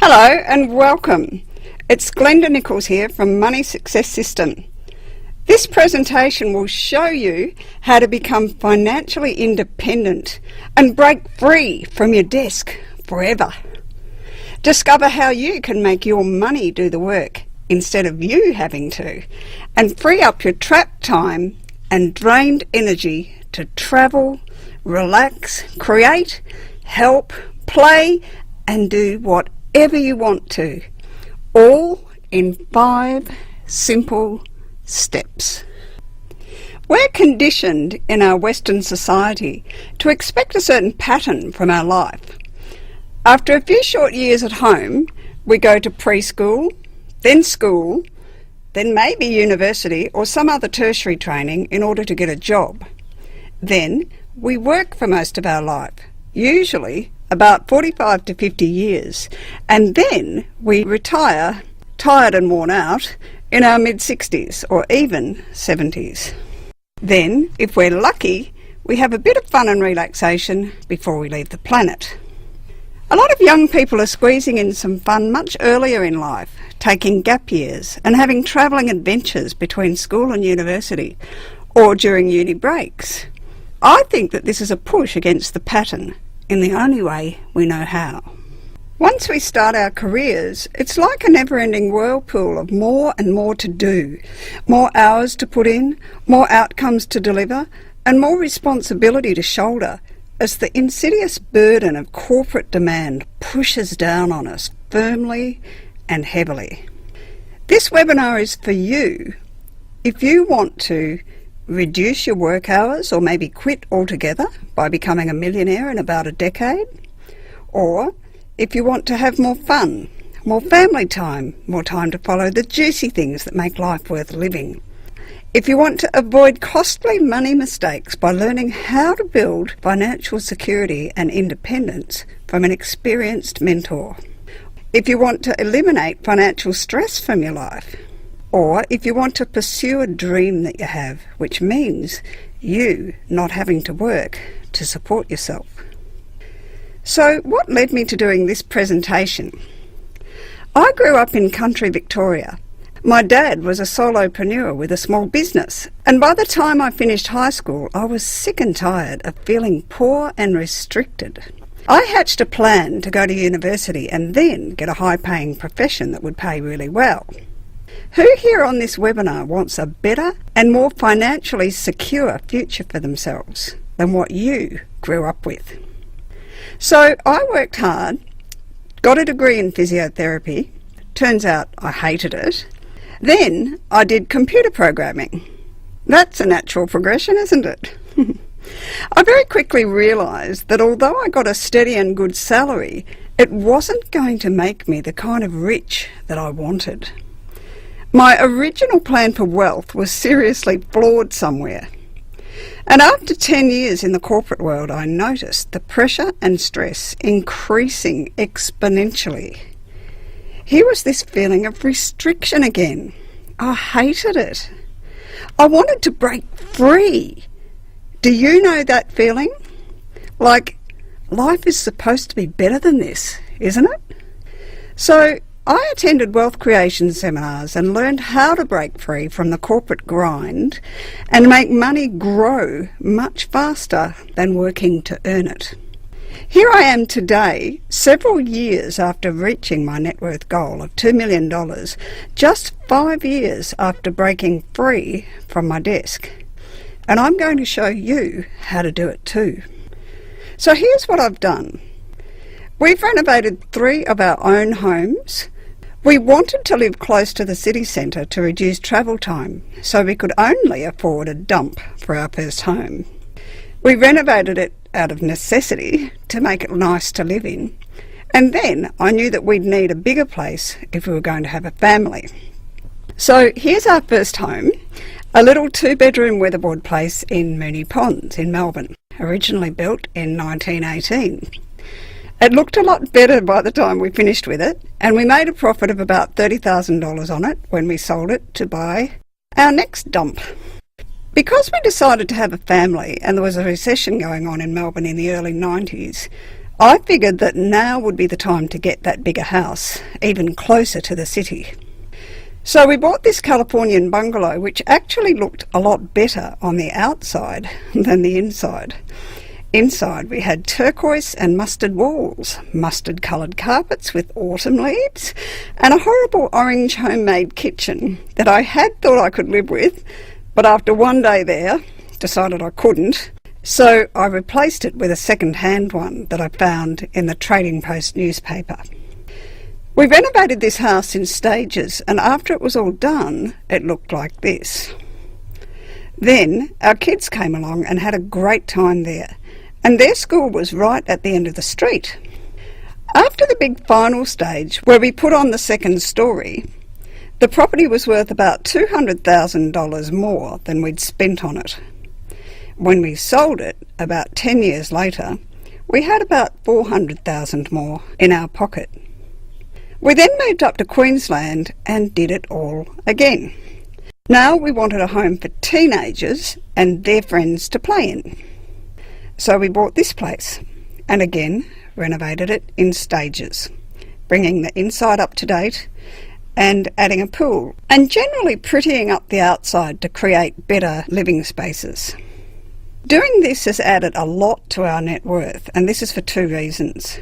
Hello and welcome. It's Glenda Nicholls here from Money Success System. This presentation will show you how to become financially independent and break free from your desk forever. Discover how you can make your money do the work instead of you having to, and free up your trapped time and drained energy to travel, relax, create, help, play, and do whatever you want to, all in 5 simple steps. We're conditioned in our Western society to expect a certain pattern from our life. After a few short years at home, we go to preschool, then school, then maybe university or some other tertiary training in order to get a job. Then we work for most of our life, usually about 45 to 50 years, and then we retire, tired and worn out, in our mid-60s or even 70s. Then, if we're lucky, we have a bit of fun and relaxation before we leave the planet. A lot of young people are squeezing in some fun much earlier in life, taking gap years and having travelling adventures between school and university, or during uni breaks. I think that this is a push against the pattern in the only way we know how. Once we start our careers, it's like a never-ending whirlpool of more and more to do, more hours to put in, more outcomes to deliver, and more responsibility to shoulder as the insidious burden of corporate demand pushes down on us firmly and heavily. This webinar is for you if you want to reduce your work hours or maybe quit altogether by becoming a millionaire in about a decade, or if you want to have more fun, more family time, more time to follow the juicy things that make life worth living. If you want to avoid costly money mistakes by learning how to build financial security and independence from an experienced mentor. If you want to eliminate financial stress from your life. Or if you want to pursue a dream that you have, which means you not having to work to support yourself. So what led me to doing this presentation? I grew up in country Victoria. My dad was a solopreneur with a small business, and by the time I finished high school, I was sick and tired of feeling poor and restricted. I hatched a plan to go to university and then get a high-paying profession that would pay really well. Who here on this webinar wants a better and more financially secure future for themselves than what you grew up with? So I worked hard, got a degree in physiotherapy. Turns out I hated it. Then I did computer programming. That's a natural progression, isn't it? I very quickly realised that although I got a steady and good salary, it wasn't going to make me the kind of rich that I wanted. My original plan for wealth was seriously flawed somewhere. And after 10 years in the corporate world, I noticed the pressure and stress increasing exponentially. Here was this feeling of restriction again. I hated it. I wanted to break free. Do you know that feeling? Like, life is supposed to be better than this, isn't it? So I attended wealth creation seminars and learned how to break free from the corporate grind and make money grow much faster than working to earn it. Here I am today, several years after reaching my net worth goal of $2 million, just 5 years after breaking free from my desk. And I'm going to show you how to do it too. So here's what I've done. We've renovated 3 of our own homes. We wanted to live close to the city centre to reduce travel time, so we could only afford a dump for our first home. We renovated it out of necessity to make it nice to live in, and then I knew that we'd need a bigger place if we were going to have a family. So here's our first home, a little 2-bedroom weatherboard place in Moonee Ponds in Melbourne, originally built in 1918. It looked a lot better by the time we finished with it, and we made a profit of about $30,000 on it when we sold it to buy our next dump. Because we decided to have a family and there was a recession going on in Melbourne in the early 90s, I figured that now would be the time to get that bigger house, even closer to the city. So we bought this Californian bungalow, which actually looked a lot better on the outside than the inside. Inside we had turquoise and mustard walls, mustard-coloured carpets with autumn leaves, and a horrible orange homemade kitchen that I had thought I could live with, but after one day there, decided I couldn't, so I replaced it with a second-hand one that I found in the Trading Post newspaper. We renovated this house in stages, and after it was all done, it looked like this. Then our kids came along and had a great time there, and their school was right at the end of the street. After the big final stage, where we put on the second story, the property was worth about $200,000 more than we'd spent on it. When we sold it, about 10 years later, we had about $400,000 more in our pocket. We then moved up to Queensland and did it all again. Now we wanted a home for teenagers and their friends to play in. So we bought this place and again renovated it in stages, bringing the inside up to date and adding a pool and generally prettying up the outside to create better living spaces. Doing this has added a lot to our net worth, and this is for two reasons.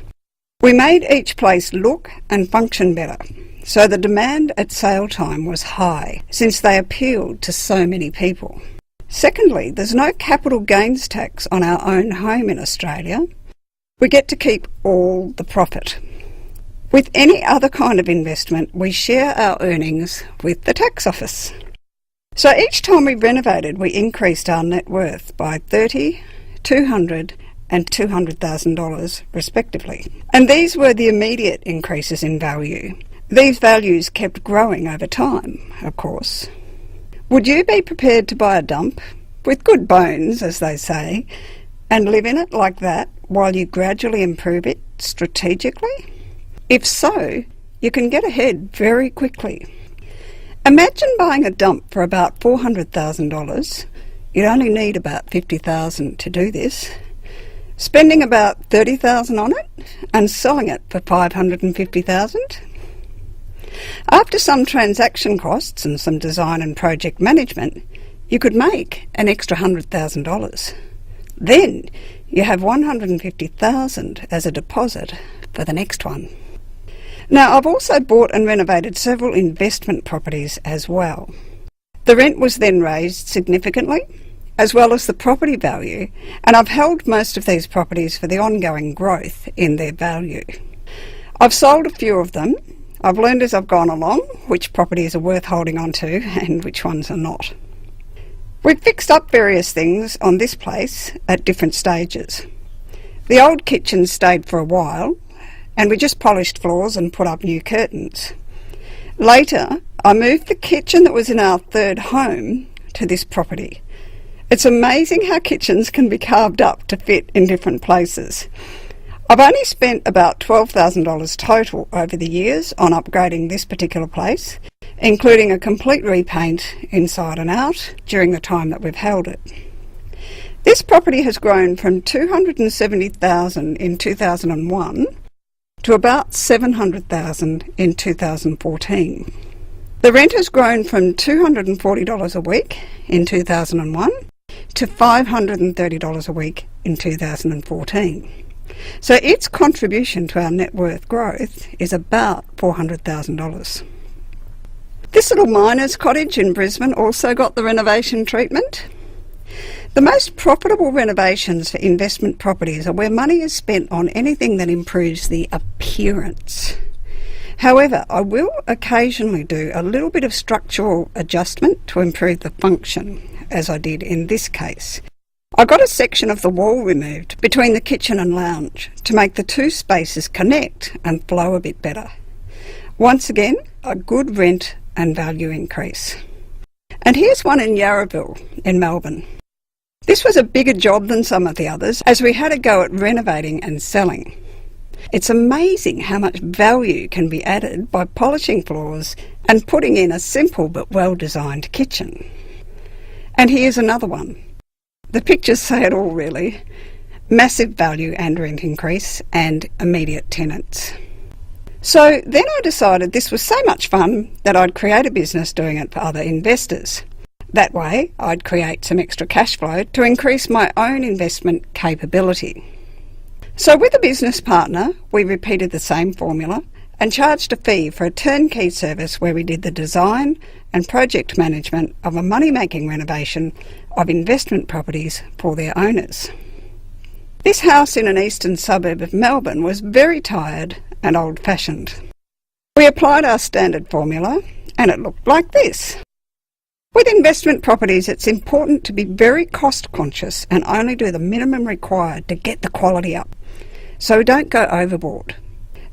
We made each place look and function better, so the demand at sale time was high since they appealed to so many people. Secondly, there's no capital gains tax on our own home in Australia. We get to keep all the profit. With any other kind of investment, we share our earnings with the tax office. So each time we renovated, we increased our net worth by $30,000, $200,000 and $200,000 respectively. And these were the immediate increases in value. These values kept growing over time, of course. Would you be prepared to buy a dump, with good bones, as they say, and live in it like that while you gradually improve it strategically? If so, you can get ahead very quickly. Imagine buying a dump for about $400,000. You'd only need about $50,000 to do this. Spending about $30,000 on it and selling it for $550,000. After some transaction costs and some design and project management, you could make an extra $100,000. Then you have $150,000 as a deposit for the next one. Now, I've also bought and renovated several investment properties as well. The rent was then raised significantly, as well as the property value, and I've held most of these properties for the ongoing growth in their value. I've sold a few of them. I've learned as I've gone along which properties are worth holding on to and which ones are not. We've fixed up various things on this place at different stages. The old kitchen stayed for a while, and we just polished floors and put up new curtains. Later, I moved the kitchen that was in our third home to this property. It's amazing how kitchens can be carved up to fit in different places. I've only spent about $12,000 total over the years on upgrading this particular place, including a complete repaint inside and out during the time that we've held it. This property has grown from $270,000 in 2001 to about $700,000 in 2014. The rent has grown from $240 a week in 2001 to $530 a week in 2014. So its contribution to our net worth growth is about $400,000. This little miner's cottage in Brisbane also got the renovation treatment. The most profitable renovations for investment properties are where money is spent on anything that improves the appearance. However, I will occasionally do a little bit of structural adjustment to improve the function, as I did in this case. I got a section of the wall removed between the kitchen and lounge to make the two spaces connect and flow a bit better. Once again, a good rent and value increase. And here's one in Yarraville in Melbourne. This was a bigger job than some of the others, as we had a go at renovating and selling. It's amazing how much value can be added by polishing floors and putting in a simple but well-designed kitchen. And here's another one. The pictures say it all, really. massive value and rent increase, and immediate tenants. So then I decided this was so much fun that I'd create a business doing it for other investors. That way I'd create some extra cash flow to increase my own investment capability. So with a business partner, we repeated the same formula and charged a fee for a turnkey service where we did the design and project management of a money-making renovation of investment properties for their owners. This house in an eastern suburb of Melbourne was very tired and old-fashioned. We applied our standard formula and it looked like this. With investment properties, it's important to be very cost conscious and only do the minimum required to get the quality up. So don't go overboard.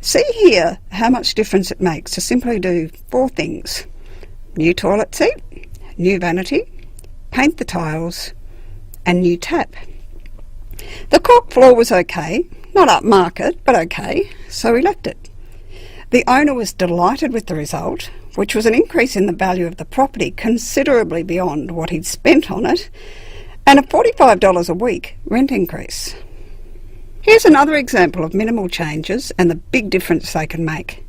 See here how much difference it makes to simply do 4 things. New toilet seat, new vanity, paint the tiles, and new tap. The cork floor was okay, not upmarket, but okay, so we left it. The owner was delighted with the result, which was an increase in the value of the property considerably beyond what he'd spent on it, and a $45 a week rent increase. Here's another example of minimal changes and the big difference they can make.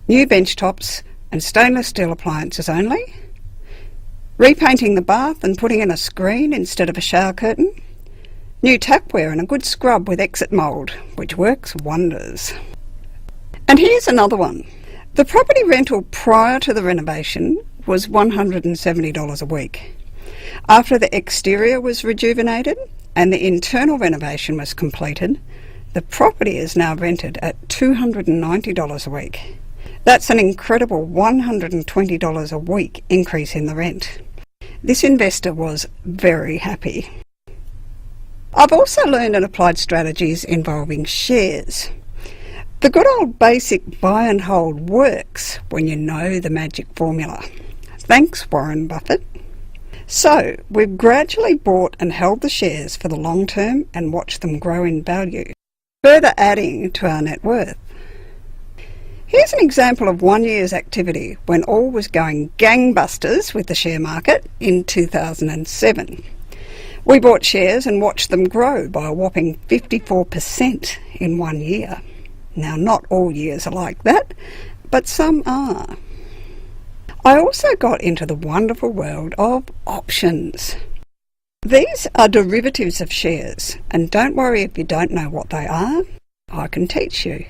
New bench tops and stainless steel appliances only. Repainting the bath and putting in a screen instead of a shower curtain. New tapware and a good scrub with exit mould, which works wonders. And here's another one. The property rental prior to the renovation was $170 a week. After the exterior was rejuvenated and the internal renovation was completed, the property is now rented at $290 a week. That's an incredible $120 a week increase in the rent. This investor was very happy. I've also learned and applied strategies involving shares. The good old basic buy and hold works when you know the magic formula. Thanks, Warren Buffett. So, we've gradually bought and held the shares for the long term and watched them grow in value, further adding to our net worth. Here's an example of 1 year's activity when all was going gangbusters with the share market in 2007. We bought shares and watched them grow by a whopping 54% in 1 year. Now, not all years are like that, but some are. I also got into the wonderful world of options. These are derivatives of shares, and don't worry if you don't know what they are, I can teach you.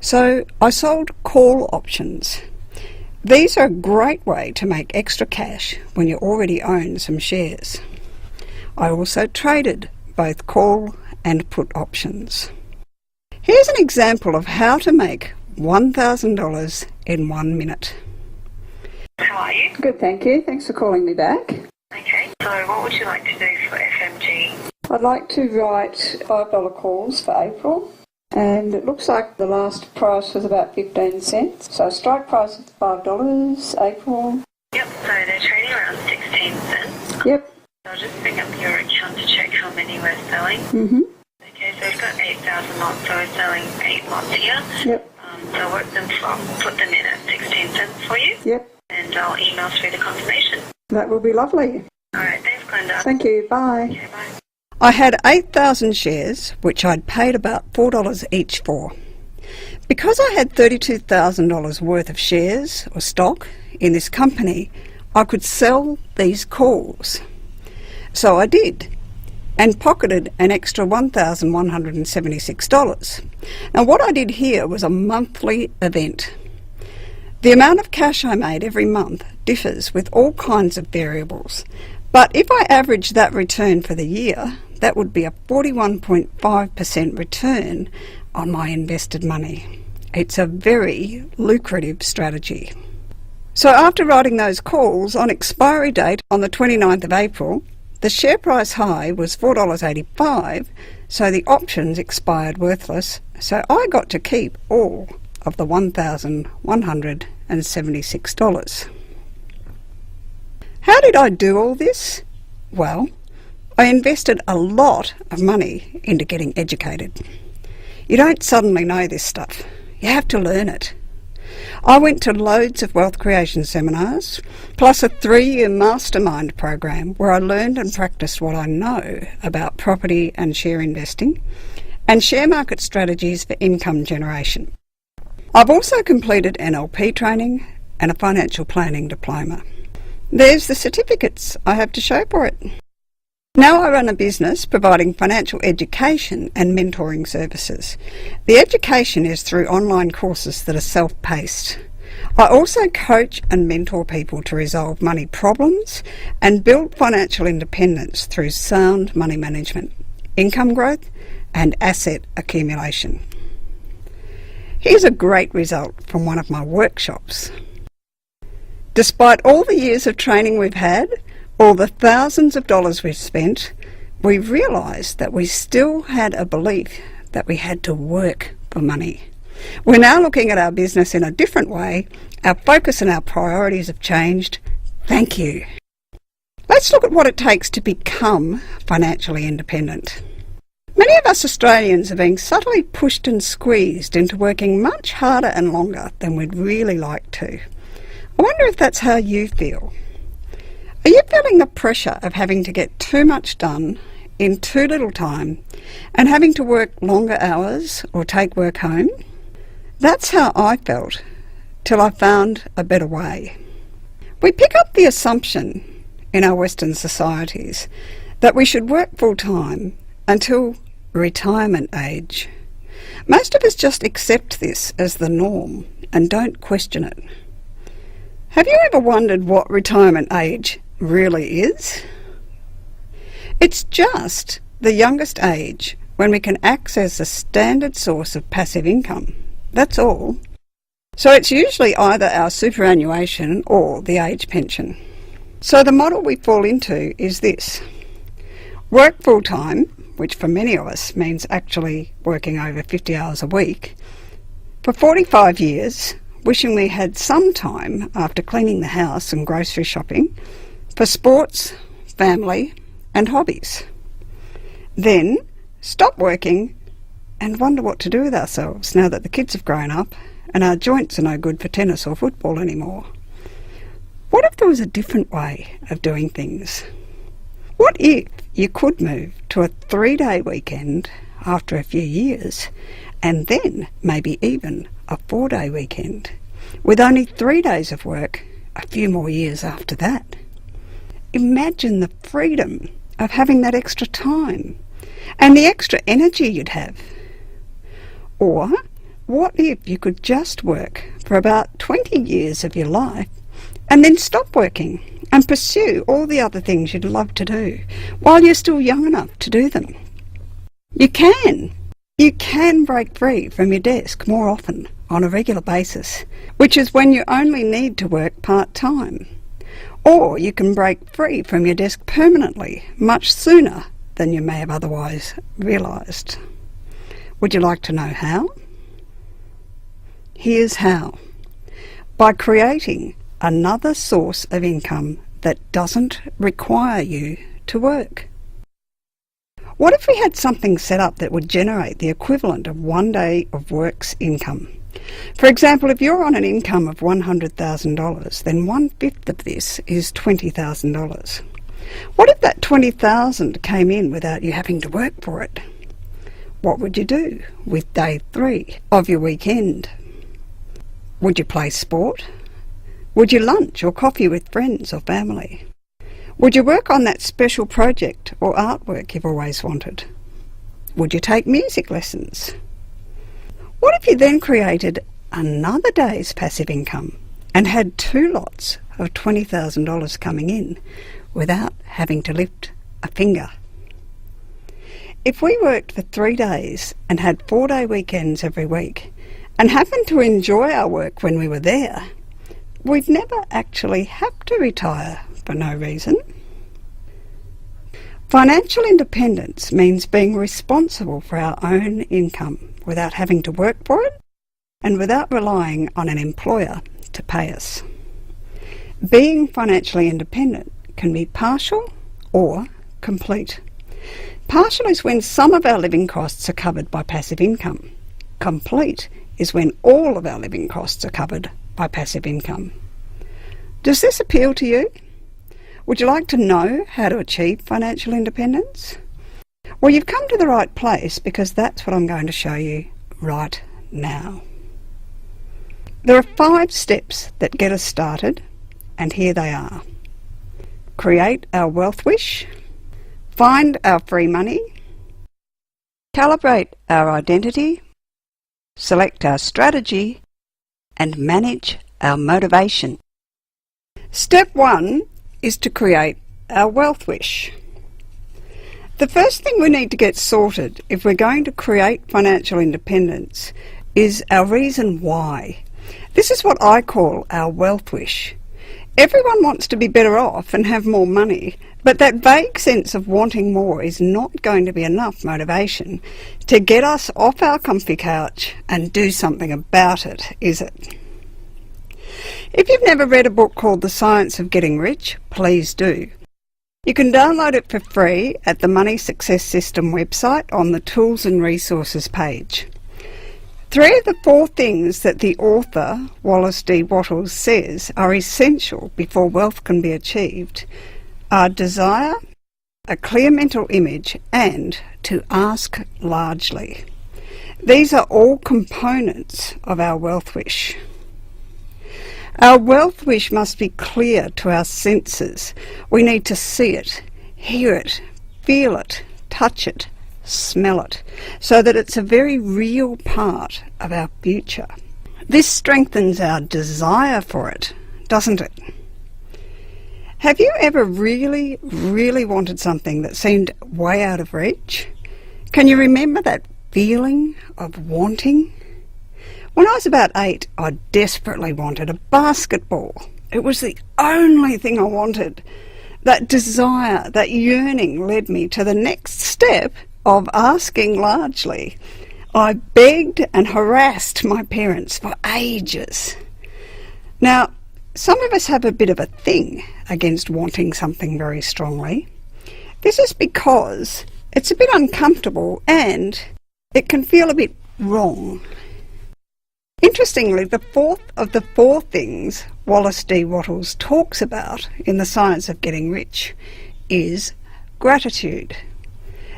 So I sold call options. These are a great way to make extra cash when you already own some shares. I also traded both call and put options. Here's an example of how to make $1,000 in 1 minute. How are you? Good, thank you. Thanks for calling me back. Okay, so what would you like to do for FMG? I'd like to write $5 calls for April, and it looks like the last price was about 15 cents. So strike price is $5, April. Yep, so they're trading around 16 cents. Yep. So I'll just bring up your account to check how many we're selling. Mm-hmm. Okay, so we've got 8,000 lots, so we're selling 8 lots here. Yep. So I'll work them from, put them in at 16 cents for you. Yep. And I'll email through the confirmation. That will be lovely. Alright, thanks Glenda. Thank you, bye. Okay, bye. I had 8,000 shares, which I'd paid about $4 each for. Because I had $32,000 worth of shares or stock in this company, I could sell these calls. So I did, and pocketed an extra $1,176. Now what I did here was a monthly event. The amount of cash I made every month differs with all kinds of variables, but if I average that return for the year, that would be a 41.5% return on my invested money. It's a very lucrative strategy. So after writing those calls, on expiry date on the 29th of April, the share price high was $4.85, so the options expired worthless, so I got to keep all of the $1,176. How did I do all this? Well, I invested a lot of money into getting educated. You don't suddenly know this stuff. You have to learn it. I went to loads of wealth creation seminars, plus a 3-year mastermind program where I learned and practiced what I know about property and share investing, and share market strategies for income generation. I've also completed NLP training and a financial planning diploma. There's the certificates I have to show for it. Now I run a business providing financial education and mentoring services. The education is through online courses that are self-paced. I also coach and mentor people to resolve money problems and build financial independence through sound money management, income growth and asset accumulation. Here's a great result from one of my workshops. Despite all the years of training we've had, all the thousands of dollars we've spent, we realised that we still had a belief that we had to work for money. We're now looking at our business in a different way. Our focus and our priorities have changed. Thank you. Let's look at what it takes to become financially independent. Many of us Australians are being subtly pushed and squeezed into working much harder and longer than we'd really like to. I wonder if that's how you feel. Are you feeling the pressure of having to get too much done in too little time and having to work longer hours or take work home? That's how I felt till I found a better way. We pick up the assumption in our Western societies that we should work full-time until retirement age. Most of us just accept this as the norm and don't question it. Have you ever wondered what retirement age really is? It's just the youngest age when we can access a standard source of passive income. That's all. So it's usually either our superannuation or the age pension. So the model we fall into is this. Work full-time, which for many of us means actually working over 50 hours a week, for 45 years, wishing we had some time after cleaning the house and grocery shopping for sports, family and hobbies. Then stop working and wonder what to do with ourselves now that the kids have grown up and our joints are no good for tennis or football anymore. What if there was a different way of doing things? What if you could move to a 3-day weekend after a few years and then maybe even a 4-day weekend with only 3 days of work a few more years after that? Imagine the freedom of having that extra time and the extra energy you'd have. Or what if you could just work for about 20 years of your life and then stop working and pursue all the other things you'd love to do while you're still young enough to do them? You can. You can break free from your desk more often on a regular basis, which is when you only need to work part-time. Or you can break free from your desk permanently much sooner than you may have otherwise realised. Would you like to know how? Here's how. By creating another source of income that doesn't require you to work. What if we had something set up that would generate the equivalent of 1 day of work's income? For example, if you're on an income of $100,000, then 1/5 of this is $20,000. What if that $20,000 came in without you having to work for it? What would you do with day 3 of your weekend? Would you play sport? Would you lunch or coffee with friends or family? Would you work on that special project or artwork you've always wanted? Would you take music lessons? What if you then created another day's passive income and had 2 lots of $20,000 coming in without having to lift a finger? If we worked for 3 days and had 4-day weekends every week and happened to enjoy our work when we were there, we'd never actually have to retire for no reason. Financial independence means being responsible for our own income without having to work for it and without relying on an employer to pay us. Being financially independent can be partial or complete. Partial is when some of our living costs are covered by passive income. Complete is when all of our living costs are covered by passive income. Does this appeal to you? Would you like to know how to achieve financial independence? Well, you've come to the right place, because that's what I'm going to show you right now. There are 5 steps that get us started, and here they are. Create our wealth wish, find our free money, calibrate our identity, select our strategy, and manage our motivation. Step 1 is to create our wealth wish. The first thing we need to get sorted if we're going to create financial independence is our reason why. This is what I call our wealth wish. Everyone wants to be better off and have more money, but that vague sense of wanting more is not going to be enough motivation to get us off our comfy couch and do something about it, is it? If you've never read a book called The Science of Getting Rich, please do. You can download it for free at the Money Success System website on the Tools and Resources page. 3 of the 4 things that the author, Wallace D. Wattles, says are essential before wealth can be achieved are desire, a clear mental image, and to ask largely. These are all components of our wealth wish. Our wealth wish must be clear to our senses. We need to see it, hear it, feel it, touch it, smell it, so that it's a very real part of our future. This strengthens our desire for it, doesn't it? Have you ever really, really wanted something that seemed way out of reach? Can you remember that feeling of wanting? When I was about 8, I desperately wanted a basketball. It was the only thing I wanted. That desire, that yearning led me to the next step of asking largely. I begged and harassed my parents for ages. Now, some of us have a bit of a thing against wanting something very strongly. This is because it's a bit uncomfortable and it can feel a bit wrong. Interestingly, the 4th of the 4 things Wallace D. Wattles talks about in The Science of Getting Rich is gratitude.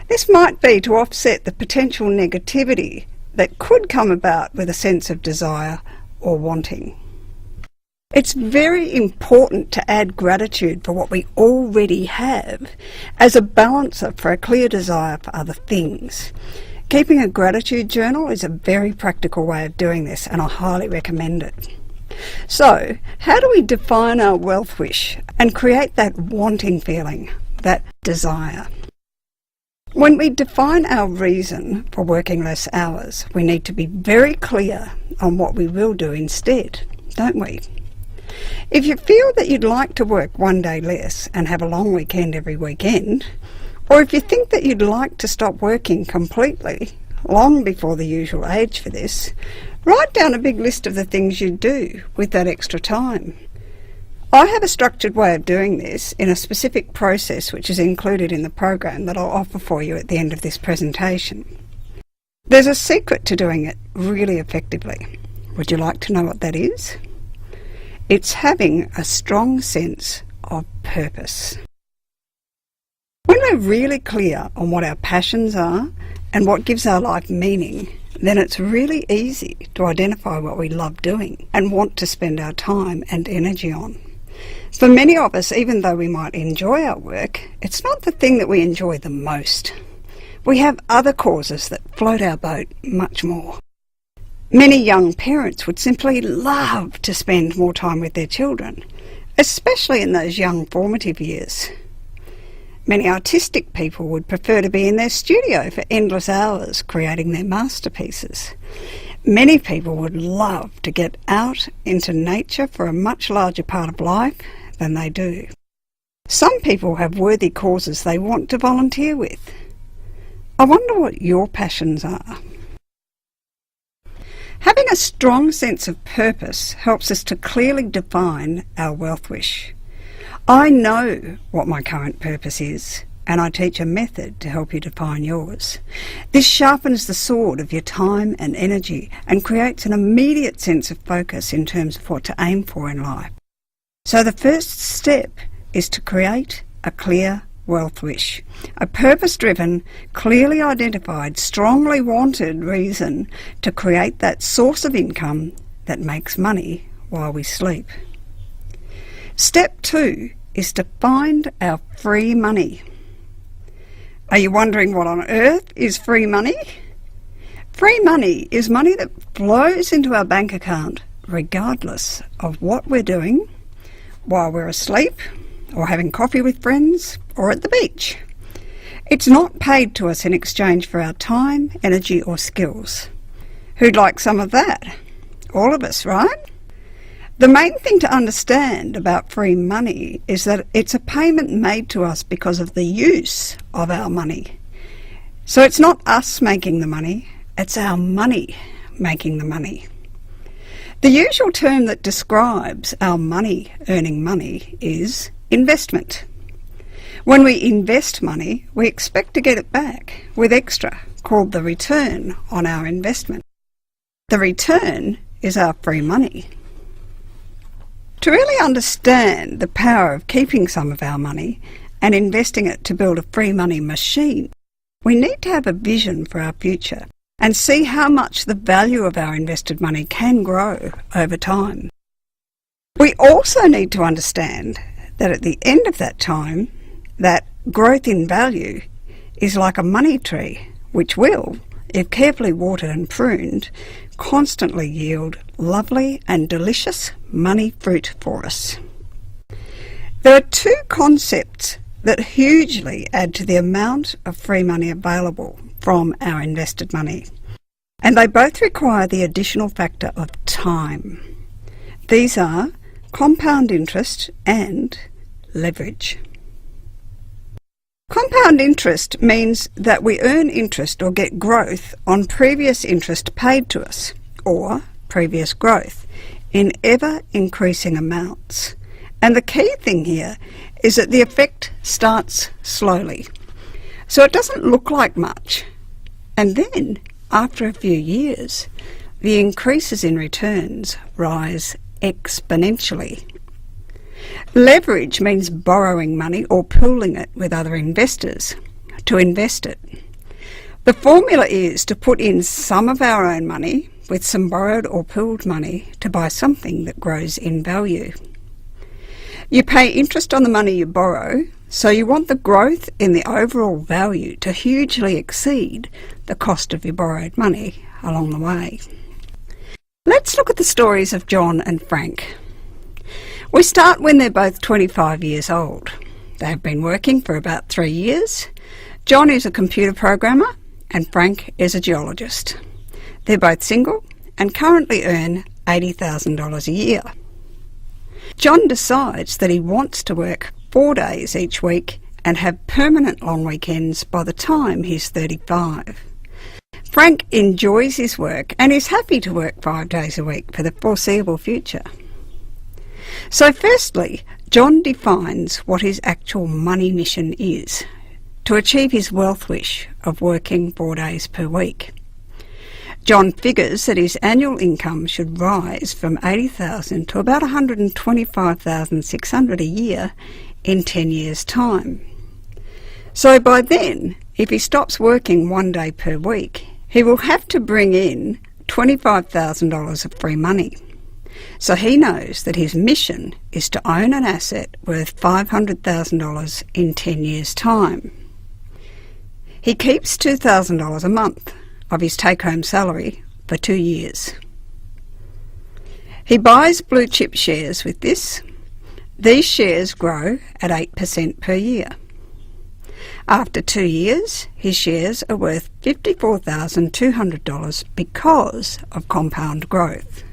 This might be to offset the potential negativity that could come about with a sense of desire or wanting. It's very important to add gratitude for what we already have as a balancer for a clear desire for other things. Keeping a gratitude journal is a very practical way of doing this, and I highly recommend it. So, how do we define our wealth wish and create that wanting feeling, that desire? When we define our reason for working less hours, we need to be very clear on what we will do instead, don't we? If you feel that you'd like to work 1 day less and have a long weekend every weekend, or if you think that you'd like to stop working completely, long before the usual age for this, write down a big list of the things you'd do with that extra time. I have a structured way of doing this in a specific process which is included in the program that I'll offer for you at the end of this presentation. There's a secret to doing it really effectively. Would you like to know what that is? It's having a strong sense of purpose. When we're really clear on what our passions are and what gives our life meaning, then it's really easy to identify what we love doing and want to spend our time and energy on. For many of us, even though we might enjoy our work, it's not the thing that we enjoy the most. We have other causes that float our boat much more. Many young parents would simply love to spend more time with their children, especially in those young formative years. Many artistic people would prefer to be in their studio for endless hours creating their masterpieces. Many people would love to get out into nature for a much larger part of life than they do. Some people have worthy causes they want to volunteer with. I wonder what your passions are. Having a strong sense of purpose helps us to clearly define our wealth wish. I know what my current purpose is, and I teach a method to help you define yours. This sharpens the sword of your time and energy and creates an immediate sense of focus in terms of what to aim for in life. So the first step is to create a clear wealth wish, a purpose-driven, clearly identified, strongly wanted reason to create that source of income that makes money while we sleep. Step 2 is to find our free money. Are you wondering what on earth is free money? Free money is money that flows into our bank account regardless of what we're doing while we're asleep, or having coffee with friends, or at the beach. It's not paid to us in exchange for our time, energy, or skills. Who'd like some of that? All of us, right? The main thing to understand about free money is that it's a payment made to us because of the use of our money. So it's not us making the money, it's our money making the money. The usual term that describes our money earning money is investment. When we invest money, we expect to get it back with extra, called the return on our investment. The return is our free money. To really understand the power of keeping some of our money and investing it to build a free money machine, we need to have a vision for our future and see how much the value of our invested money can grow over time. We also need to understand that at the end of that time, that growth in value is like a money tree, which will, if carefully watered and pruned, constantly yield lovely and delicious money fruit for us. There are two concepts that hugely add to the amount of free money available from our invested money, and they both require the additional factor of time. These are compound interest and leverage. Compound interest means that we earn interest or get growth on previous interest paid to us, or previous growth, in ever-increasing amounts. And the key thing here is that the effect starts slowly. So it doesn't look like much. And then, after a few years, the increases in returns rise exponentially. Leverage means borrowing money or pooling it with other investors to invest it. The formula is to put in some of our own money with some borrowed or pooled money to buy something that grows in value. You pay interest on the money you borrow, so you want the growth in the overall value to hugely exceed the cost of your borrowed money along the way. Let's look at the stories of John and Frank. We start when they're both 25 years old. They have been working for about 3 years. John is a computer programmer and Frank is a geologist. They're both single and currently earn $80,000 a year. John decides that he wants to work 4 days each week and have permanent long weekends by the time he's 35. Frank enjoys his work and is happy to work 5 days a week for the foreseeable future. So firstly, John defines what his actual money mission is to achieve his wealth wish of working 4 days per week. John figures that his annual income should rise from $80,000 to about $125,600 a year in 10 years' time. So by then, if he stops working 1 day per week, he will have to bring in $25,000 of free money. So he knows that his mission is to own an asset worth $500,000 in 10 years' time. He keeps $2,000 a month of his take-home salary for 2 years. He buys blue chip shares with this. These shares grow at 8% per year. After 2 years, his shares are worth $54,200 because of compound growth.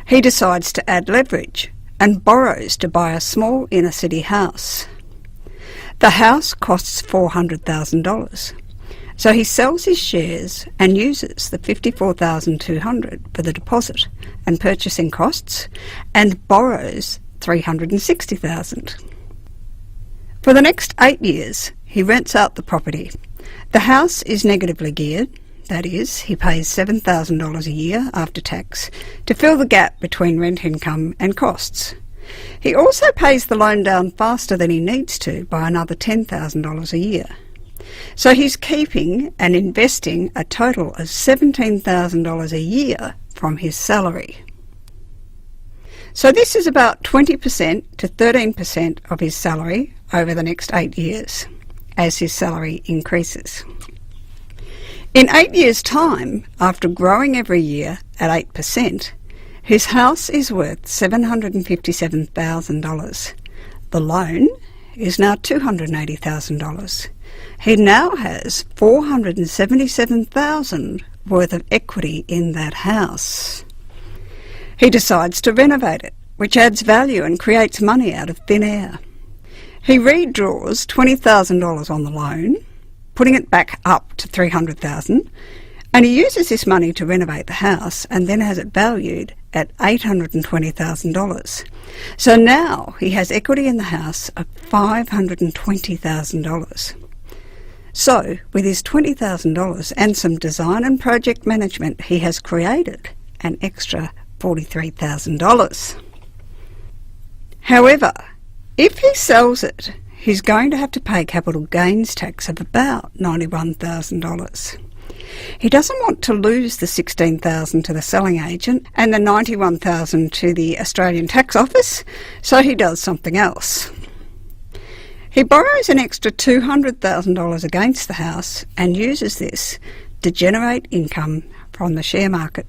He decides to add leverage and borrows to buy a small inner city house. The house costs $400,000, so he sells his shares and uses the $54,200 for the deposit and purchasing costs and borrows $360,000. For the next 8 years, he rents out the property. The house is negatively geared, that is, he pays $7,000 a year after tax to fill the gap between rent income and costs. He also pays the loan down faster than he needs to by another $10,000 a year. So he's keeping and investing a total of $17,000 a year from his salary. So this is about 20% to 13% of his salary over the next 8 years, as his salary increases. In 8 years' time, after growing every year at 8%, his house is worth $757,000. The loan is now $280,000. He now has $477,000 worth of equity in that house. He decides to renovate it, which adds value and creates money out of thin air. He redraws $20,000 on the loan, putting it back up to $300,000, and he uses this money to renovate the house and then has it valued at $820,000. So now he has equity in the house of $520,000. So, with his $20,000 and some design and project management, he has created an extra $43,000. However, if he sells it, he's going to have to pay capital gains tax of about $91,000. He doesn't want to lose the $16,000 to the selling agent and the $91,000 to the Australian Tax Office, so he does something else. He borrows an extra $200,000 against the house and uses this to generate income from the share market.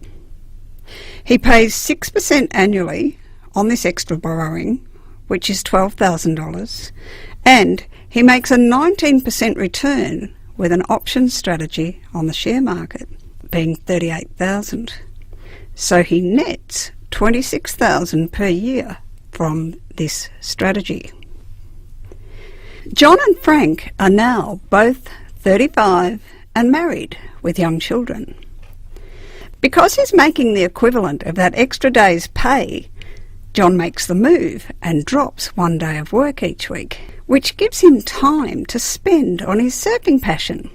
He pays 6% annually on this extra borrowing, which is $12,000, and he makes a 19% return with an option strategy on the share market, being $38,000. So he nets $26,000 per year from this strategy. John and Frank are now both 35 and married with young children. Because he's making the equivalent of that extra day's pay, John makes the move and drops 1 day of work each week, which gives him time to spend on his surfing passion.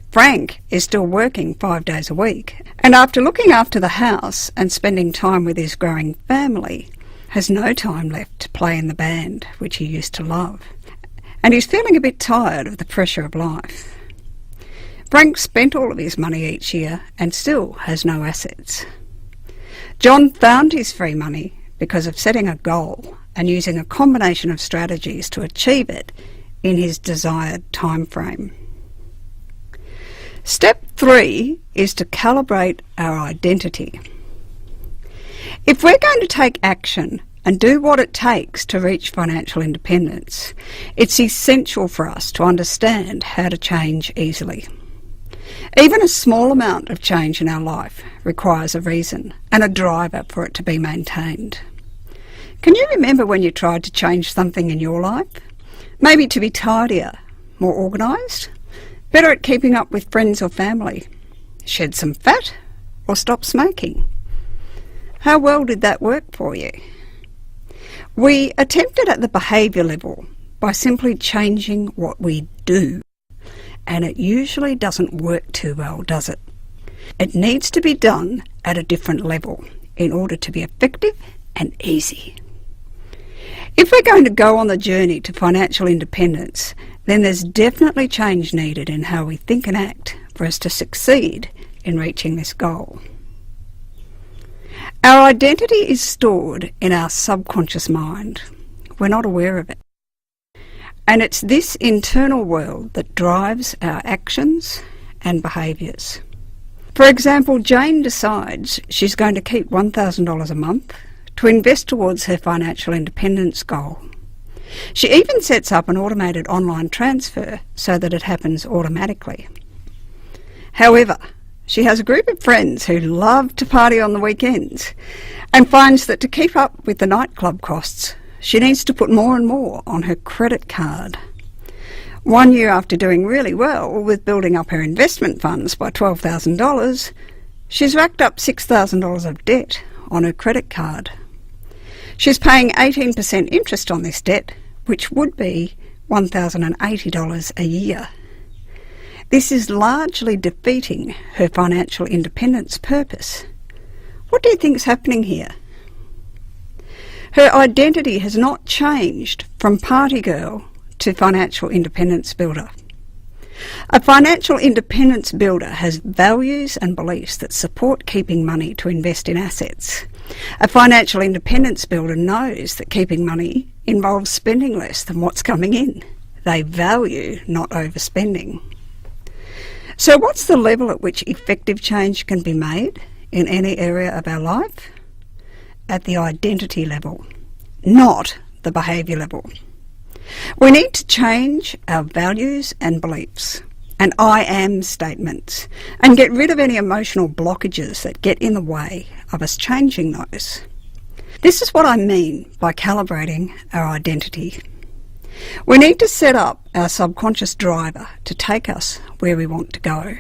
Frank is still working 5 days a week, and after looking after the house and spending time with his growing family, has no time left to play in the band, which he used to love. And he's feeling a bit tired of the pressure of life. Frank spent all of his money each year and still has no assets. John found his free money because of setting a goal and using a combination of strategies to achieve it in his desired time frame. Step 3 is to calibrate our identity. If we're going to take action and do what it takes to reach financial independence, it's essential for us to understand how to change easily. Even a small amount of change in our life requires a reason and a driver for it to be maintained. Can you remember when you tried to change something in your life? Maybe to be tidier, more organised, better at keeping up with friends or family, shed some fat, or stop smoking. How well did that work for you? We attempted at the behaviour level by simply changing what we do, and it usually doesn't work too well, does it? It needs to be done at a different level in order to be effective and easy. If we're going to go on the journey to financial independence, then there's definitely change needed in how we think and act for us to succeed in reaching this goal. Our identity is stored in our subconscious mind. We're not aware of it. And it's this internal world that drives our actions and behaviours. For example, Jane decides she's going to keep $1,000 a month to invest towards her financial independence goal. She even sets up an automated online transfer so that it happens automatically. However, she has a group of friends who love to party on the weekends and finds that to keep up with the nightclub costs, she needs to put more and more on her credit card. 1 year after doing really well with building up her investment funds by $12,000, she's racked up $6,000 of debt on her credit card. She's paying 18% interest on this debt, which would be $1,080 a year. This is largely defeating her financial independence purpose. What do you think is happening here? Her identity has not changed from party girl to financial independence builder. A financial independence builder has values and beliefs that support keeping money to invest in assets. A financial independence builder knows that keeping money involves spending less than what's coming in. They value not overspending. So what's the level at which effective change can be made in any area of our life? At the identity level, not the behaviour level. We need to change our values and beliefs and I am statements and get rid of any emotional blockages that get in the way of us changing those. This is what I mean by calibrating our identity. We need to set up our subconscious driver to take us where we want to go.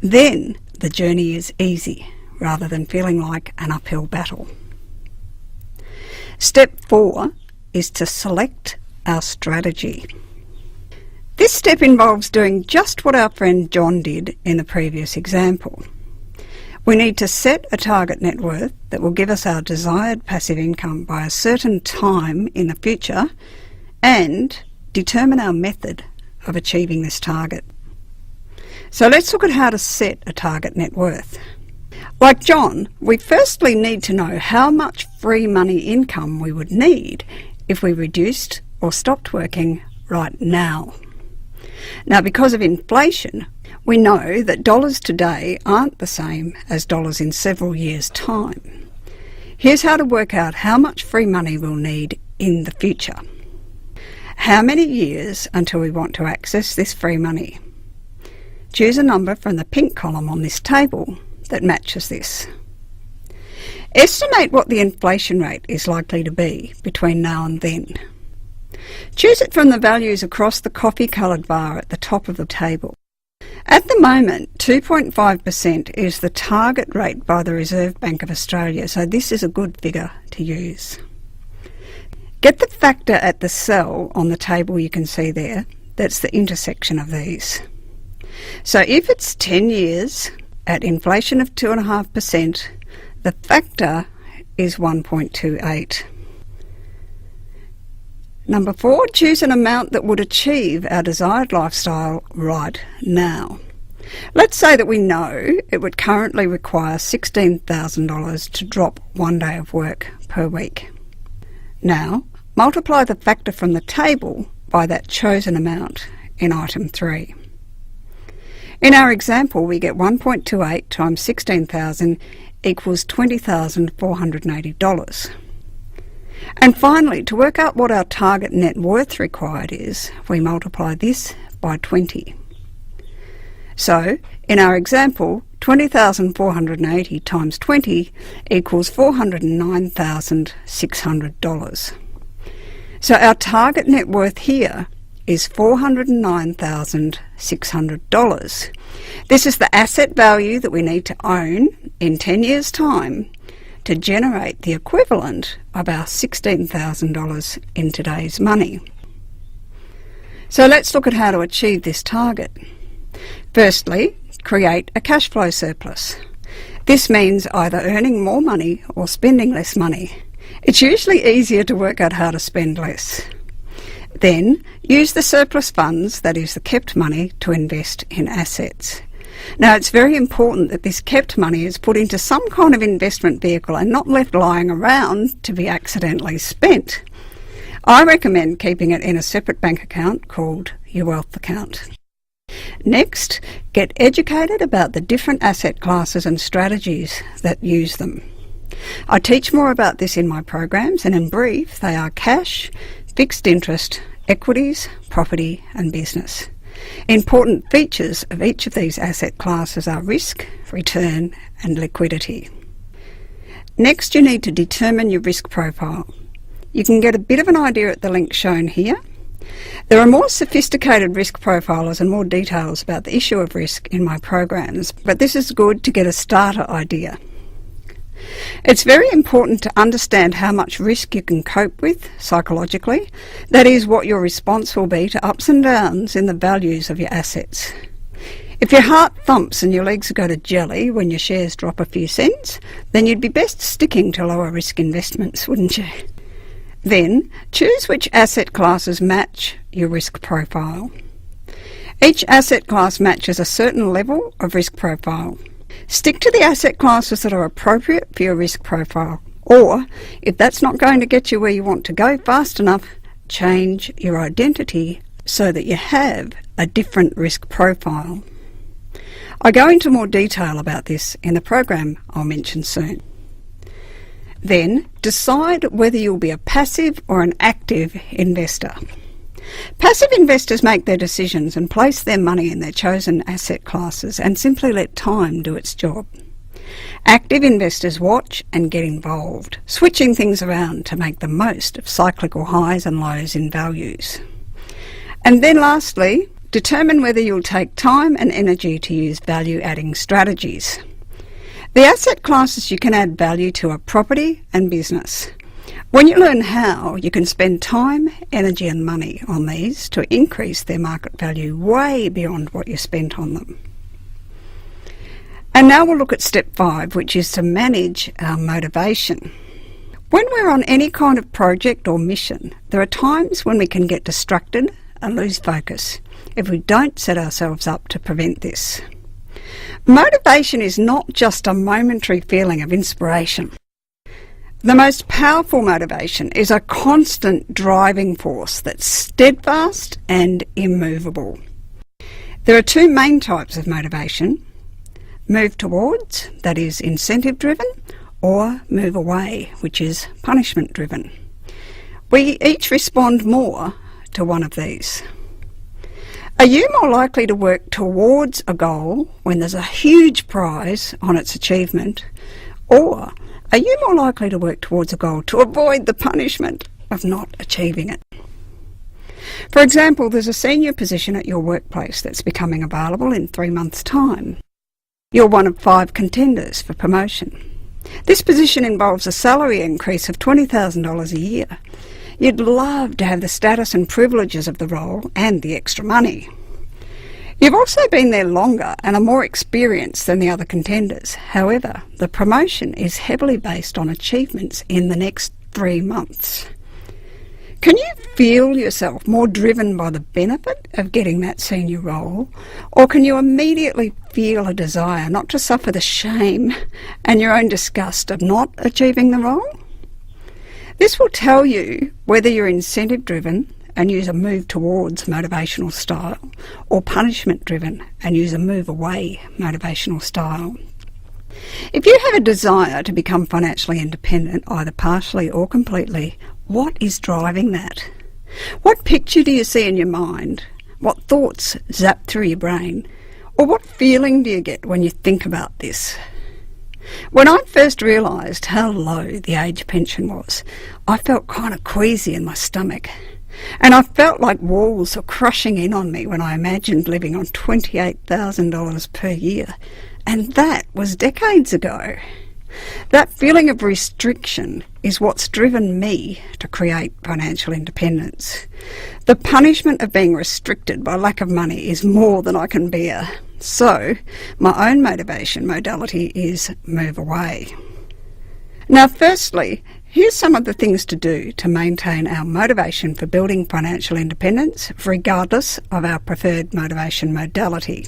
Then the journey is easy rather than feeling like an uphill battle. Step 4 is to select our strategy. This step involves doing just what our friend John did in the previous example. We need to set a target net worth that will give us our desired passive income by a certain time in the future and determine our method of achieving this target. So let's look at how to set a target net worth. Like John, we firstly need to know how much free money income we would need if we reduced or stopped working right now. Now, because of inflation, we know that dollars today aren't the same as dollars in several years' time. Here's how to work out how much free money we'll need in the future. How many years until we want to access this free money? Choose a number from the pink column on this table that matches this. Estimate what the inflation rate is likely to be between now and then. Choose it from the values across the coffee-coloured bar at the top of the table. At the moment, 2.5% is the target rate by the Reserve Bank of Australia, so this is a good figure to use. Get the factor at the cell on the table you can see there. That's the intersection of these. So if it's 10 years at inflation of 2.5%, the factor is 1.28. Number 4, choose an amount that would achieve our desired lifestyle right now. Let's say that we know it would currently require $16,000 to drop 1 day of work per week. Now, multiply the factor from the table by that chosen amount in item 3. In our example, we get 1.28 times 16,000 equals $20,480. And finally, to work out what our target net worth required is, we multiply this by 20. So, in our example, $20,480 times 20 equals $409,600. So our target net worth here is $409,600. This is the asset value that we need to own in 10 years' time to generate the equivalent of our $16,000 in today's money. So let's look at how to achieve this target. Firstly, create a cash flow surplus. This means either earning more money or spending less money. It's usually easier to work out how to spend less. Then, use the surplus funds, that is the kept money, to invest in assets. Now, it's very important that this kept money is put into some kind of investment vehicle and not left lying around to be accidentally spent. I recommend keeping it in a separate bank account called your wealth account. Next, get educated about the different asset classes and strategies that use them. I teach more about this in my programs, and in brief, they are cash, fixed interest, equities, property and business. Important features of each of these asset classes are risk, return and liquidity. Next, you need to determine your risk profile. You can get a bit of an idea at the link shown here. There are more sophisticated risk profilers and more details about the issue of risk in my programs, but this is good to get a starter idea. It's very important to understand how much risk you can cope with psychologically. That is, what your response will be to ups and downs in the values of your assets. If your heart thumps and your legs go to jelly when your shares drop a few cents, then you'd be best sticking to lower risk investments, wouldn't you? Then, choose which asset classes match your risk profile. Each asset class matches a certain level of risk profile. Stick to the asset classes that are appropriate for your risk profile. Or, if that's not going to get you where you want to go fast enough, change your identity so that you have a different risk profile. I go into more detail about this in the program I'll mention soon. Then, decide whether you'll be a passive or an active investor. Passive investors make their decisions and place their money in their chosen asset classes and simply let time do its job. Active investors watch and get involved, switching things around to make the most of cyclical highs and lows in values. And then lastly, determine whether you'll take time and energy to use value-adding strategies. The asset classes you can add value to are property and business. When you learn how, you can spend time, energy and money on these to increase their market value way beyond what you spent on them. And now we'll look at step 5, which is to manage our motivation. When we're on any kind of project or mission, there are times when we can get distracted and lose focus if we don't set ourselves up to prevent this. Motivation is not just a momentary feeling of inspiration. The most powerful motivation is a constant driving force that's steadfast and immovable. There are two main types of motivation: move towards, that is incentive driven, or move away, which is punishment driven. We each respond more to one of these. Are you more likely to work towards a goal when there's a huge prize on its achievement, or are you more likely to work towards a goal to avoid the punishment of not achieving it? For example, there's a senior position at your workplace that's becoming available in 3 months' time. You're one of 5 contenders for promotion. This position involves a salary increase of $20,000 a year. You'd love to have the status and privileges of the role and the extra money. You've also been there longer and are more experienced than the other contenders. However, the promotion is heavily based on achievements in the next 3 months. Can you feel yourself more driven by the benefit of getting that senior role, or can you immediately feel a desire not to suffer the shame and your own disgust of not achieving the role? This will tell you whether you're incentive driven and use a move towards motivational style, or punishment driven and use a move away motivational style. If you have a desire to become financially independent, either partially or completely, what is driving that? What picture do you see in your mind? What thoughts zap through your brain? Or what feeling do you get when you think about this? When I first realised how low the age pension was, I felt kind of queasy in my stomach. And I felt like walls were crushing in on me when I imagined living on $28,000 per year. And that was decades ago. That feeling of restriction is what's driven me to create financial independence. The punishment of being restricted by lack of money is more than I can bear. So, my own motivation modality is move away. Now, firstly, here's some of the things to do to maintain our motivation for building financial independence, regardless of our preferred motivation modality.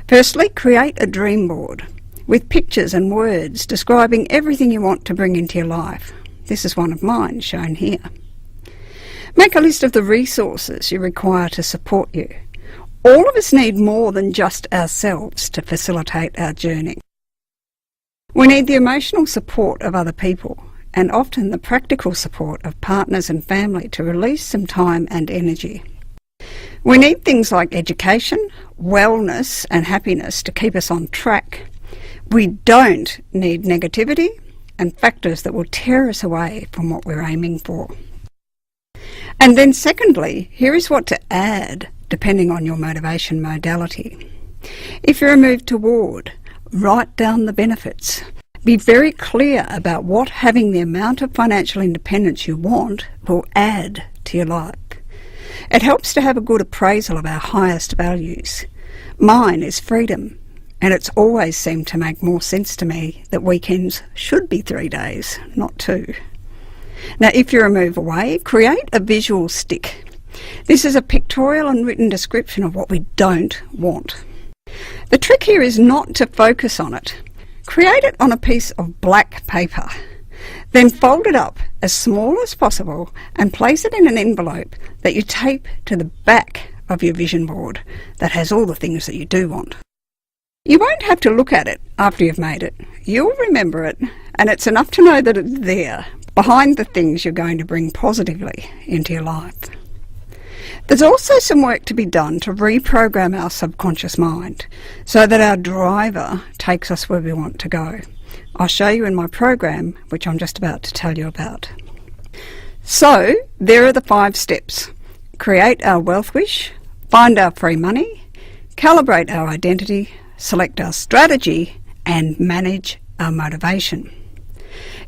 Firstly, create a dream board with pictures and words describing everything you want to bring into your life. This is one of mine, shown here. Make a list of the resources you require to support you. All of us need more than just ourselves to facilitate our journey. We need the emotional support of other people, and often the practical support of partners and family to release some time and energy. We need things like education, wellness and happiness to keep us on track. We don't need negativity and factors that will tear us away from what we're aiming for. And then secondly, here is what to add depending on your motivation modality. If you're a move toward, write down the benefits Be very clear about what having the amount of financial independence you want will add to your life. It helps to have a good appraisal of our highest values. Mine is freedom, and it's always seemed to make more sense to me that weekends should be 3 days, not 2. Now, if you're a move away, create a visual stick. This is a pictorial and written description of what we don't want. The trick here is not to focus on it. Create it on a piece of black paper. Then fold it up as small as possible and place it in an envelope that you tape to the back of your vision board that has all the things that you do want. You won't have to look at it after you've made it. You'll remember it, and it's enough to know that it's there, behind the things you're going to bring positively into your life. There's also some work to be done to reprogram our subconscious mind so that our driver takes us where we want to go. I'll show you in my program, which I'm just about to tell you about. So, there are the 5 steps. Create our wealth wish, find our free money, calibrate our identity, select our strategy, and manage our motivation.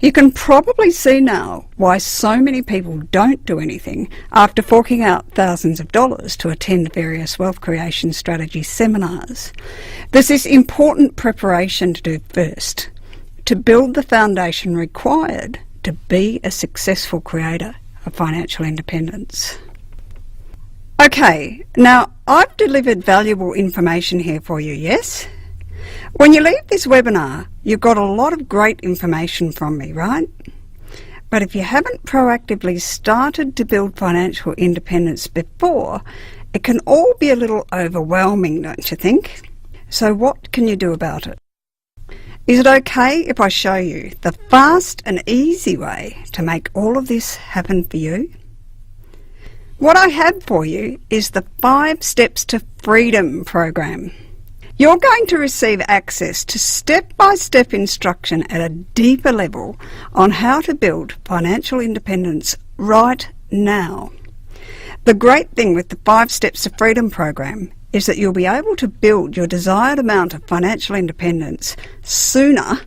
You can probably see now why so many people don't do anything after forking out thousands of dollars to attend various wealth creation strategy seminars. There's this important preparation to do first, to build the foundation required to be a successful creator of financial independence. Okay, now I've delivered valuable information here for you, yes? When you leave this webinar, you've got a lot of great information from me, right? But if you haven't proactively started to build financial independence before, it can all be a little overwhelming, don't you think? So what can you do about it? Is it okay if I show you the fast and easy way to make all of this happen for you? What I have for you is the 5 Steps to Freedom program. You're going to receive access to step-by-step instruction at a deeper level on how to build financial independence right now. The great thing with the 5 Steps to Freedom program is that you'll be able to build your desired amount of financial independence sooner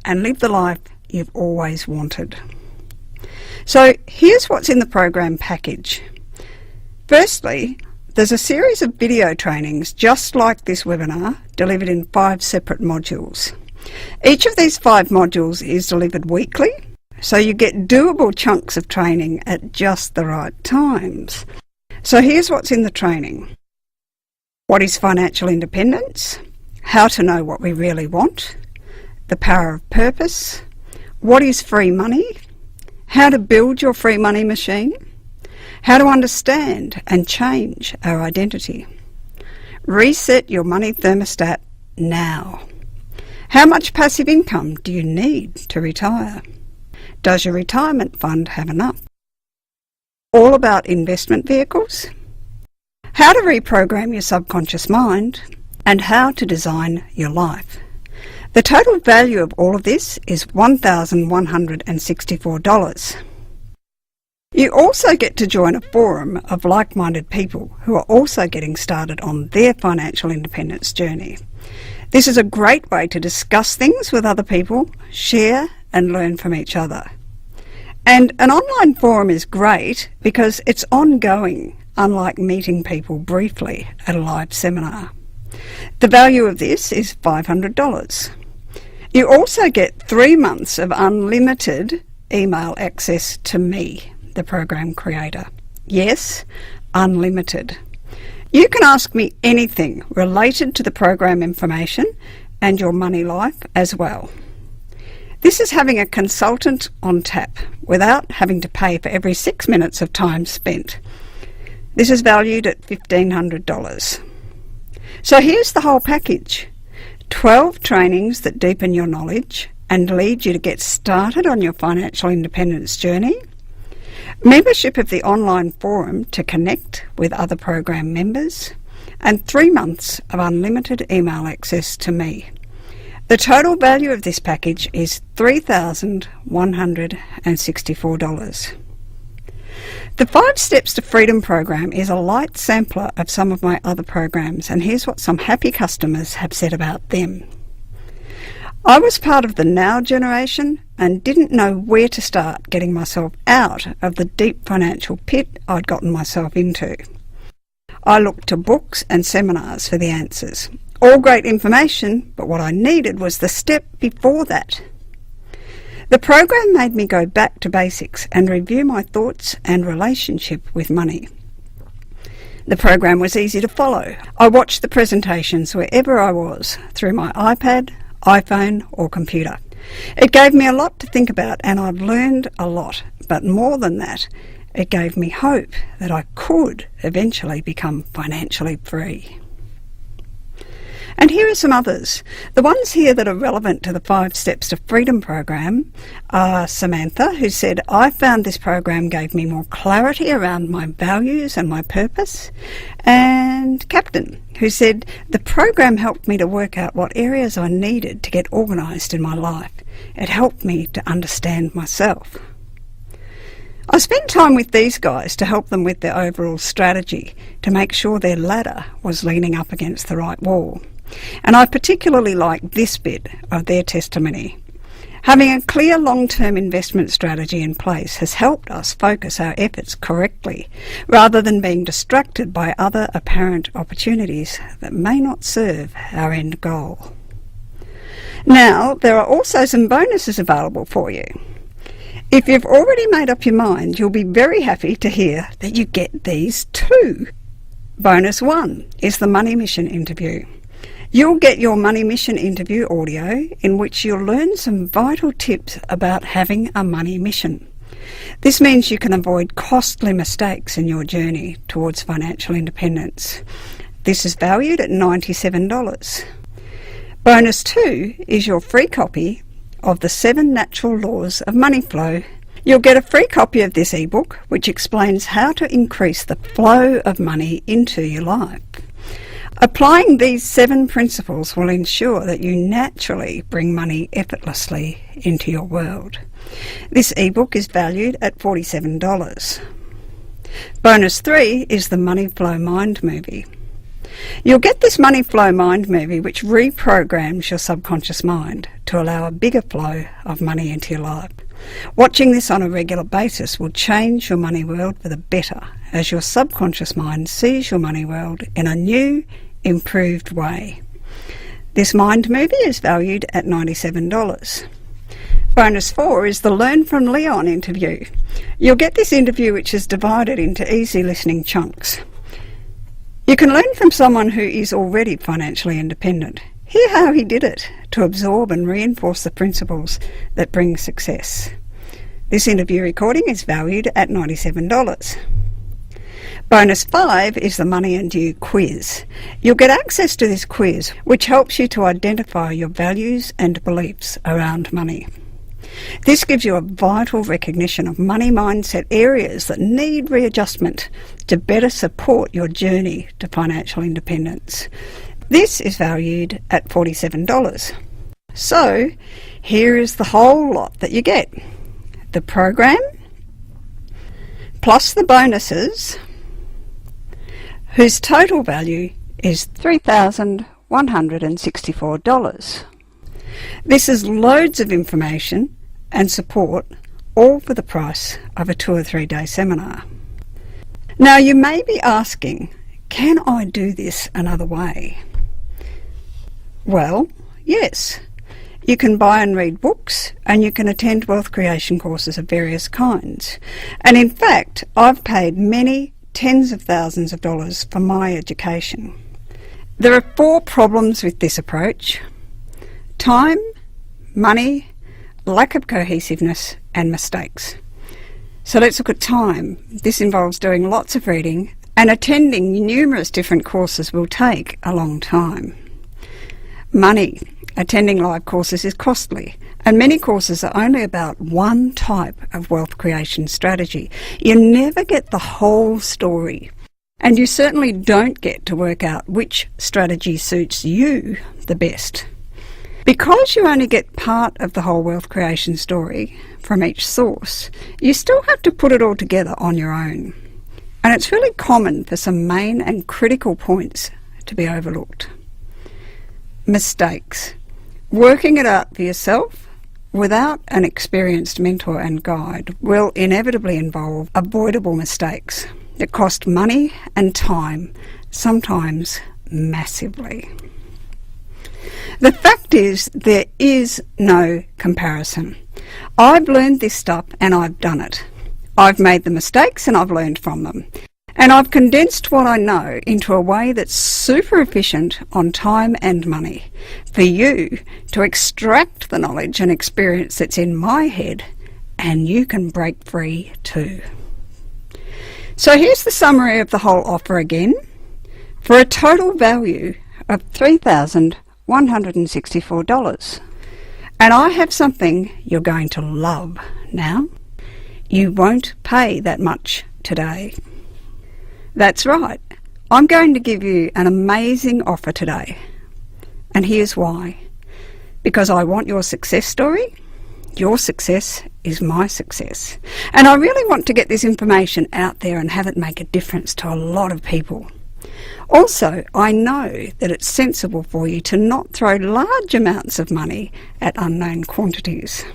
and live the life you've always wanted. So here's what's in the program package. Firstly, there's a series of video trainings just like this webinar, delivered in 5 separate modules. Each of these 5 modules is delivered weekly, so you get doable chunks of training at just the right times. So here's what's in the training. What is financial independence? How to know what we really want? The power of purpose? What is free money? How to build your free money machine? How to understand and change our identity. Reset your money thermostat now. How much passive income do you need to retire? Does your retirement fund have enough? All about investment vehicles. How to reprogram your subconscious mind, and how to design your life. The total value of all of this is $1,164. You also get to join a forum of like-minded people who are also getting started on their financial independence journey. This is a great way to discuss things with other people, share and learn from each other. And an online forum is great because it's ongoing, unlike meeting people briefly at a live seminar. The value of this is $500. You also get 3 months of unlimited email access to me, the program creator. Yes, unlimited. You can ask me anything related to the program information and your money life as well. This is having a consultant on tap without having to pay for every 6 minutes of time spent. This is valued at $1,500. So here's the whole package. 12 trainings that deepen your knowledge and lead you to get started on your financial independence journey. Membership of the online forum to connect with other program members, and 3 months of unlimited email access to me. The total value of this package is $3,164. The 5 Steps to Freedom program is a light sampler of some of my other programs, and here's what some happy customers have said about them. I was part of the now generation and didn't know where to start getting myself out of the deep financial pit I'd gotten myself into. I looked to books and seminars for the answers. All great information, but what I needed was the step before that. The program made me go back to basics and review my thoughts and relationship with money. The program was easy to follow. I watched the presentations wherever I was, through my iPad, iPhone or computer. It gave me a lot to think about and I've learned a lot, but more than that, it gave me hope that I could eventually become financially free. And here are some others. The ones here that are relevant to the 5 Steps to Freedom program are Samantha, who said, I found this program gave me more clarity around my values and my purpose. And Captain, who said, the program helped me to work out what areas I needed to get organised in my life. It helped me to understand myself. I spent time with these guys to help them with their overall strategy to make sure their ladder was leaning up against the right wall. And I particularly like this bit of their testimony. Having a clear long-term investment strategy in place has helped us focus our efforts correctly, rather than being distracted by other apparent opportunities that may not serve our end goal. Now, there are also some bonuses available for you. If you've already made up your mind, you'll be very happy to hear that you get these too. Bonus 1 is the Money Mission interview. You'll get your Money Mission interview audio in which you'll learn some vital tips about having a money mission. This means you can avoid costly mistakes in your journey towards financial independence. This is valued at $97. Bonus 2 is your free copy of the 7 Natural Laws of Money Flow. You'll get a free copy of this ebook which explains how to increase the flow of money into your life. Applying these 7 principles will ensure that you naturally bring money effortlessly into your world. This ebook is valued at $47. Bonus 3 is the Money Flow Mind movie. You'll get this Money Flow Mind movie which reprograms your subconscious mind to allow a bigger flow of money into your life. Watching this on a regular basis will change your money world for the better as your subconscious mind sees your money world in a new, improved way. This mind movie is valued at $97. Bonus 4 is the Learn from Leon interview. You'll get this interview which is divided into easy listening chunks. You can learn from someone who is already financially independent. Hear how he did it to absorb and reinforce the principles that bring success. This interview recording is valued at $97. Bonus 5 is the Money and You quiz. You'll get access to this quiz, which helps you to identify your values and beliefs around money. This gives you a vital recognition of money mindset areas that need readjustment to better support your journey to financial independence. This is valued at $47. So, here is the whole lot that you get. The program, plus the bonuses, whose total value is $3,164. This is loads of information and support, all for the price of a 2 or 3 day seminar. Now you may be asking, can I do this another way? Well, yes. You can buy and read books, and you can attend wealth creation courses of various kinds. And in fact, I've paid many tens of thousands of dollars for my education. There are 4 problems with this approach: time, money, lack of cohesiveness, and mistakes. So let's look at time. This involves doing lots of reading, and attending numerous different courses will take a long time. Money. Attending live courses is costly, and many courses are only about one type of wealth creation strategy. You never get the whole story, and you certainly don't get to work out which strategy suits you the best. Because you only get part of the whole wealth creation story from each source, you still have to put it all together on your own. And it's really common for some main and critical points to be overlooked. Mistakes. Working it out for yourself without an experienced mentor and guide will inevitably involve avoidable mistakes that cost money and time, sometimes massively. The fact is, there is no comparison. I've learned this stuff and I've done it. I've made the mistakes and I've learned from them. And I've condensed what I know into a way that's super efficient on time and money for you to extract the knowledge and experience that's in my head, and you can break free too. So here's the summary of the whole offer again. For a total value of $3,164. And I have something you're going to love now. You won't pay that much today. That's right. I'm going to give you an amazing offer today. And here's why. Because I want your success story. Your success is my success. And I really want to get this information out there and have it make a difference to a lot of people. Also, I know that it's sensible for you to not throw large amounts of money at unknown quantities.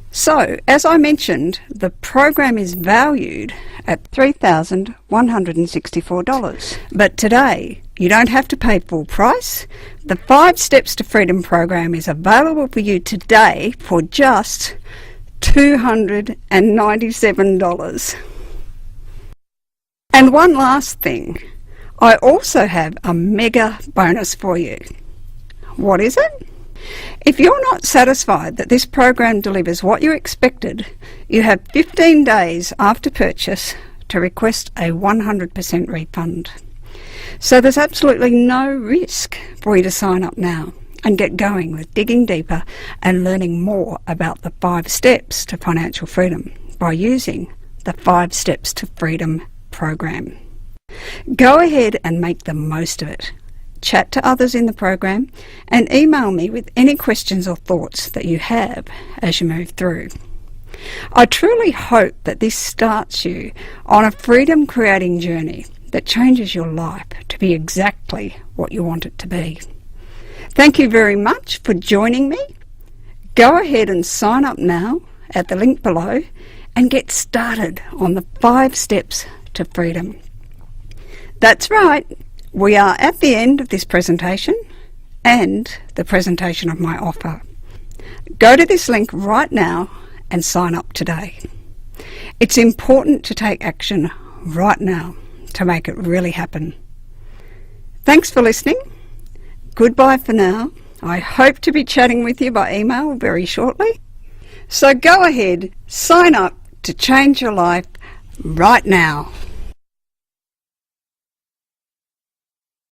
So, as I mentioned, the program is valued at $3,164. But today, you don't have to pay full price. The 5 Steps to Freedom program is available for you today for just $297. And one last thing, I also have a mega bonus for you. What is it? If you're not satisfied that this program delivers what you expected, you have 15 days after purchase to request a 100% refund. So there's absolutely no risk for you to sign up now and get going with digging deeper and learning more about the 5 steps to financial freedom by using the 5 Steps to Freedom program. Go ahead and make the most of it. Chat to others in the program and email me with any questions or thoughts that you have as you move through. I truly hope that this starts you on a freedom creating journey that changes your life to be exactly what you want it to be. Thank you very much for joining me. Go ahead and sign up now at the link below and get started on the 5 steps to freedom. That's right. We are at the end of this presentation and the presentation of my offer. Go to this link right now and sign up today. It's important to take action right now to make it really happen. Thanks for listening. Goodbye for now. I hope to be chatting with you by email very shortly. So go ahead, sign up to change your life right now.